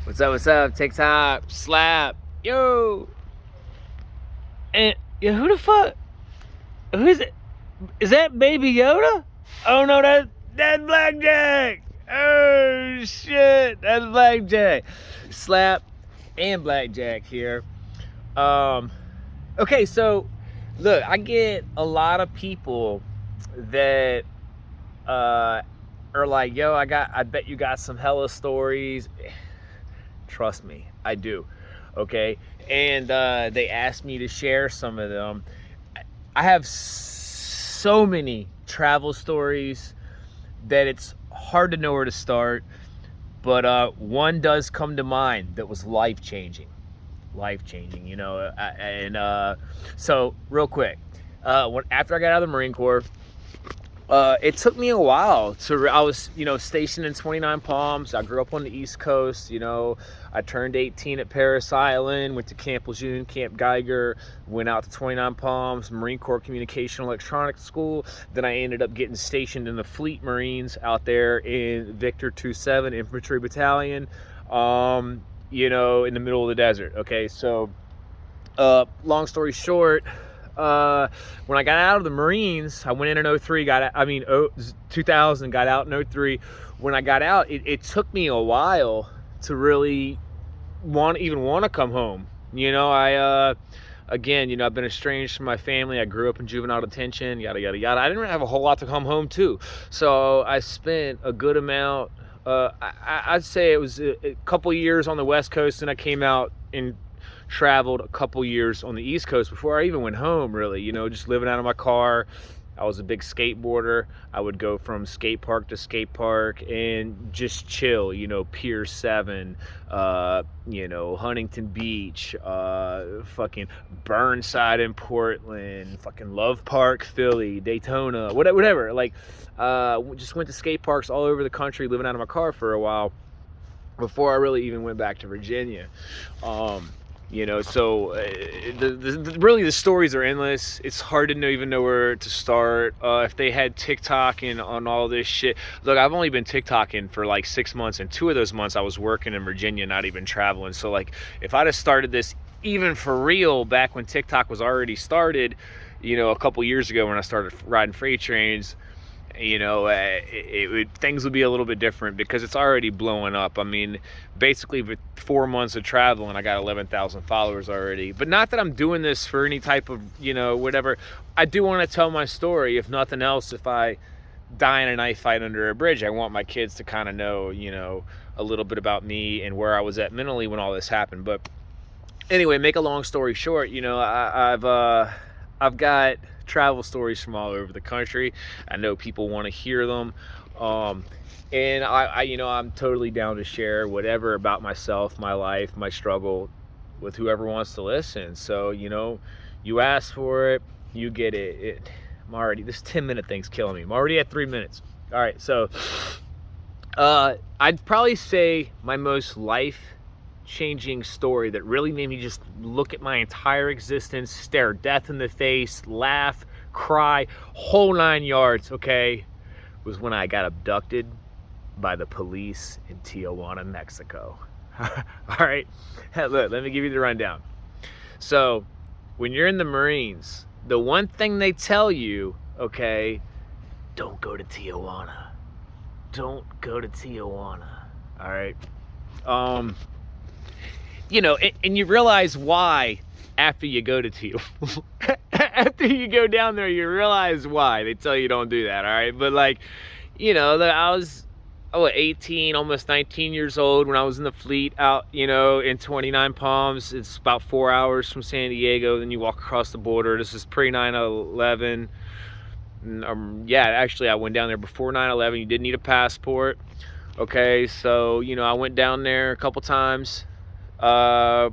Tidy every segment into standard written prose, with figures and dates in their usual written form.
What's up? What's up? TikTok, slap, yo. And yeah, who the fuck? Who is it? Is that Baby Yoda? Oh no, that's Blackjack. Oh shit, that's Blackjack. Slap and Blackjack here. Um, okay, so look, I get a lot of people that are like, yo, I bet you got some hella stories. Trust me, I do. Okay, and they asked me to share some of them. I have so many travel stories that it's hard to know where to start, but one does come to mind that was life changing, you know. So real quick, after I got out of the Marine Corps, it took me a while I was, stationed in 29 Palms. I grew up on the East Coast. I turned 18 at Paris Island, went to Camp Lejeune, Camp Geiger, went out to 29 Palms, Marine Corps Communication Electronics School. Then I ended up getting stationed in the Fleet Marines out there in Victor 27 Infantry Battalion, in the middle of the desert. Okay, so long story short, when I got out of the Marines, I went in 03, 2000, got out in 03. When I got out, it took me a while to really want to come home. I've been estranged from my family. I grew up in juvenile detention, yada, yada, yada. I didn't really have a whole lot to come home to. So I spent a good amount, I'd say it was a couple years on the West Coast, and I came out and traveled a couple years on the East Coast before I even went home, really, just living out of my car. I was a big skateboarder. I would go from skate park to skate park and just chill, Pier 7, Huntington Beach, fucking Burnside in Portland, fucking Love Park, Philly, Daytona, whatever. Just went to skate parks all over the country, living out of my car for a while before I really even went back to Virginia. Really the stories are endless. It's hard to even know where to start. If they had TikTok and on all this shit, look, I've only been TikToking for like 6 months, and 2 of those months I was working in Virginia, not even traveling. So like, if I'd have started this even for real back when TikTok was already started, a couple years ago when I started riding freight trains, things would be a little bit different, because it's already blowing up. I mean, basically with 4 months of traveling, I got 11,000 followers already. But not that I'm doing this for any type of, whatever. I do want to tell my story. If nothing else, if I die in a knife fight under a bridge, I want my kids to kind of know, a little bit about me and where I was at mentally when all this happened. But anyway, make a long story short, I've got travel stories from all over the country. I know people want to hear them, and I'm totally down to share whatever about myself, my life, my struggle with whoever wants to listen. So you ask for it, you get it. This 10-minute thing's killing me. I'm already at 3 minutes. All right, so I'd probably say my most life-changing story that really made me just look at my entire existence, stare death in the face, laugh, cry, whole 9 yards, okay, was when I got abducted by the police in Tijuana, Mexico. All right, look, let me give you the rundown. So when you're in the Marines, the one thing they tell you, okay, don't go to Tijuana. Don't go to Tijuana. All right. And you realize why after you go to Tijuana. After you go down there, you realize why they tell you don't do that. All right. But I was 18, almost 19 years old when I was in the fleet out, in 29 Palms. It's about 4 hours from San Diego. Then you walk across the border. This is pre 9/11. Actually, I went down there before 9/11. You didn't need a passport. Okay. So, I went down there a couple times. I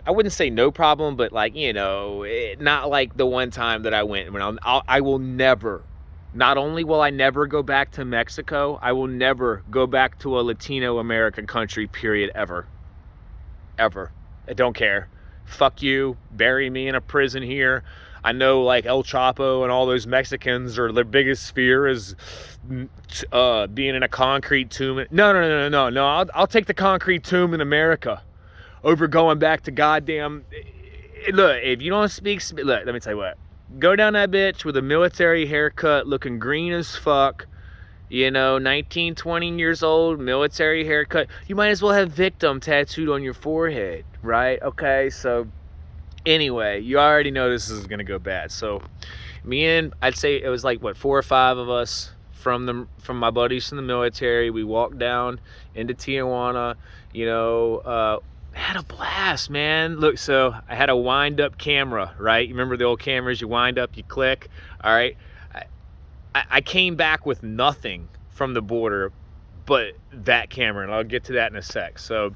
wouldn't say no problem, but not like the one time that I went. I will never, not only will I never go back to Mexico, I will never go back to a Latino American country, period, ever. I don't care. Fuck you. Bury me in a prison here. I know like El Chapo and all those Mexicans are their biggest fear is being in a concrete tomb. No. I'll take the concrete tomb in America over going back to goddamn. Look, if you don't speak, look, let me tell you what. Go down that bitch with a military haircut, looking green as fuck. 19, 20 years old, military haircut. You might as well have victim tattooed on your forehead, right? Okay, so anyway, you already know this is gonna go bad. So I'd say it was like what, 4 or 5 of us from my buddies from the military. We walked down into Tijuana, had a blast, man. Look, so I had a wind up camera, right? You remember the old cameras, you wind up, you click, all right? I came back with nothing from the border but that camera, and I'll get to that in a sec. So,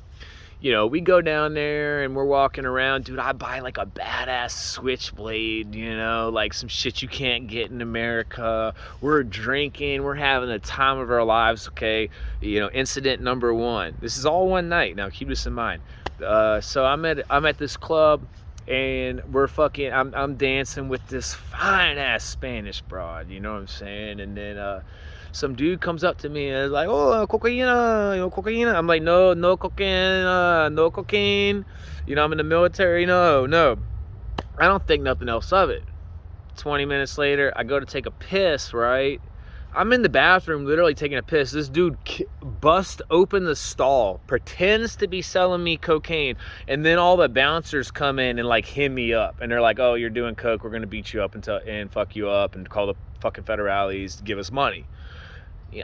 we go down there and we're walking around. Dude, I buy like a badass switchblade, like some shit you can't get in America. We're drinking, we're having the time of our lives, okay? Incident number 1. This is all one night. Now, keep this in mind. So I'm at this club, and I'm dancing with this fine ass Spanish broad, you know what I'm saying? And then some dude comes up to me and is like, oh, cocaine, cocaine. I'm like, no cocaine, no cocaine. I'm in the military, no. I don't think nothing else of it. 20 minutes later, I go to take a piss, right? I'm in the bathroom literally taking a piss. This dude busts open the stall, pretends to be selling me cocaine, and then all the bouncers come in and like hem me up, and they're like, oh, you're doing coke, we're gonna beat you up and fuck you up and call the fucking federales to give us money.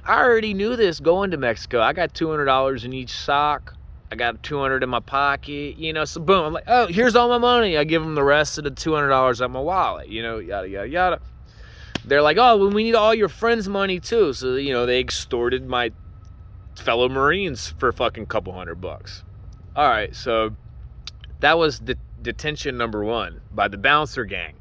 I already knew this going to Mexico. I got $200 in each sock. I got $200 in my pocket, so boom, I'm like, oh, here's all my money. I give them the rest of the $200 out of my wallet, yada yada yada. They're like, oh, well, we need all your friends' money too. So, they extorted my fellow Marines for a fucking couple $100. All right, so that was detention number 1 by the bouncer gang.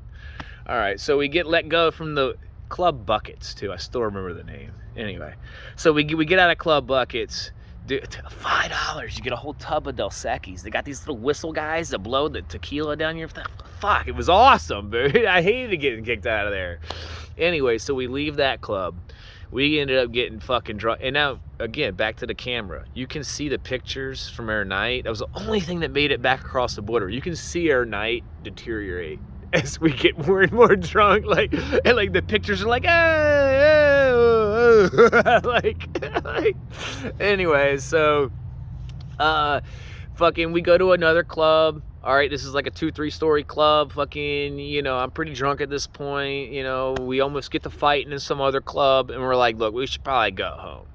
All right, so we get let go from the Club Buckets too. I still remember the name. Anyway, so we get out of Club Buckets. Dude, $5, you get a whole tub of Dos Equis. They got these little whistle guys that blow the tequila down your... Fuck, it was awesome, dude. I hated getting kicked out of there. Anyway, so we leave that club. We ended up getting fucking drunk. And now, again, back to the camera. You can see the pictures from our night. That was the only thing that made it back across the border. You can see our night deteriorate as we get more and more drunk. Like the pictures are like, anyway, so fucking we go to another club. All right, this is like a 2-3 story club. Fucking, I'm pretty drunk at this point. We almost get to fighting in some other club, and we're like, look, we should probably go home.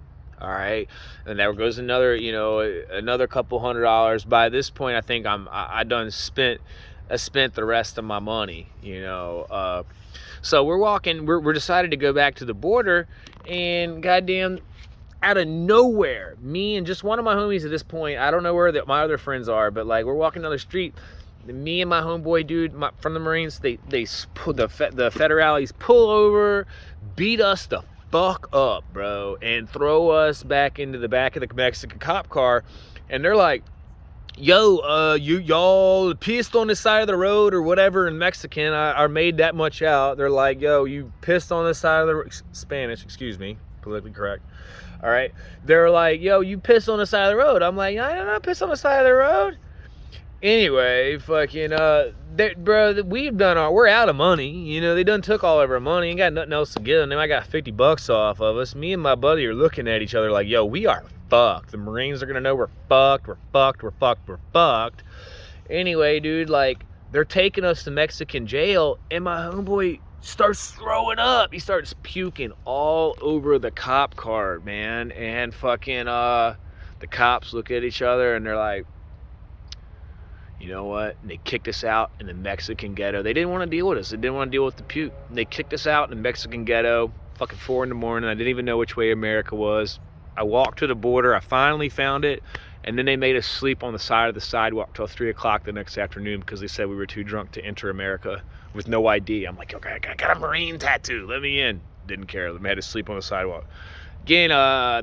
All right, and there goes another, another couple $100. By this point, I think I done spent the rest of my money. So we're walking. We're decided to go back to the border, and goddamn, out of nowhere, me and just one of my homies at this point, I don't know where my other friends are, but like we're walking down the street, me and my homeboy dude from the Marines, they pull the federales pull over, beat us the fuck up, bro, and throw us back into the back of the Mexican cop car, and they're like, yo, y'all pissed on the side of the road or whatever in Mexican. I made that much out. They're like, yo, you pissed on the side of the Spanish, excuse me, politically correct. All right, they're like, yo, you pissed on the side of the road. I'm like, I don't piss on the side of the road. Anyway, fucking, bro, we're out of money. They done took all of our money. Ain't got nothing else to give them. I got $50 off of us. Me and my buddy are looking at each other like, yo, we are fucked. The Marines are gonna know we're fucked. We're fucked. Anyway, dude, like, they're taking us to Mexican jail, and my homeboy starts throwing up. He starts puking all over the cop car, man. And fucking, the cops look at each other and they're like, you know what? And they kicked us out in the Mexican ghetto. They didn't want to deal with us. They didn't want to deal with the puke. And they kicked us out in the Mexican ghetto, fucking 4 in the morning. I didn't even know which way America was. I walked to the border. I finally found it. And then they made us sleep on the side of the sidewalk till 3 o'clock the next afternoon because they said we were too drunk to enter America with no ID. I'm like, okay, I got a Marine tattoo. Let me in. Didn't care. They had to sleep on the sidewalk. Again,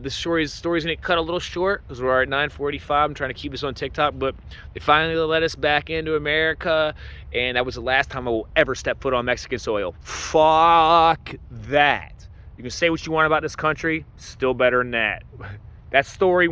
this story's gonna cut a little short because we're at 9:45. I'm trying to keep this on TikTok, but they finally let us back into America, and that was the last time I will ever step foot on Mexican soil. Fuck that. You can say what you want about this country, still better than that. That story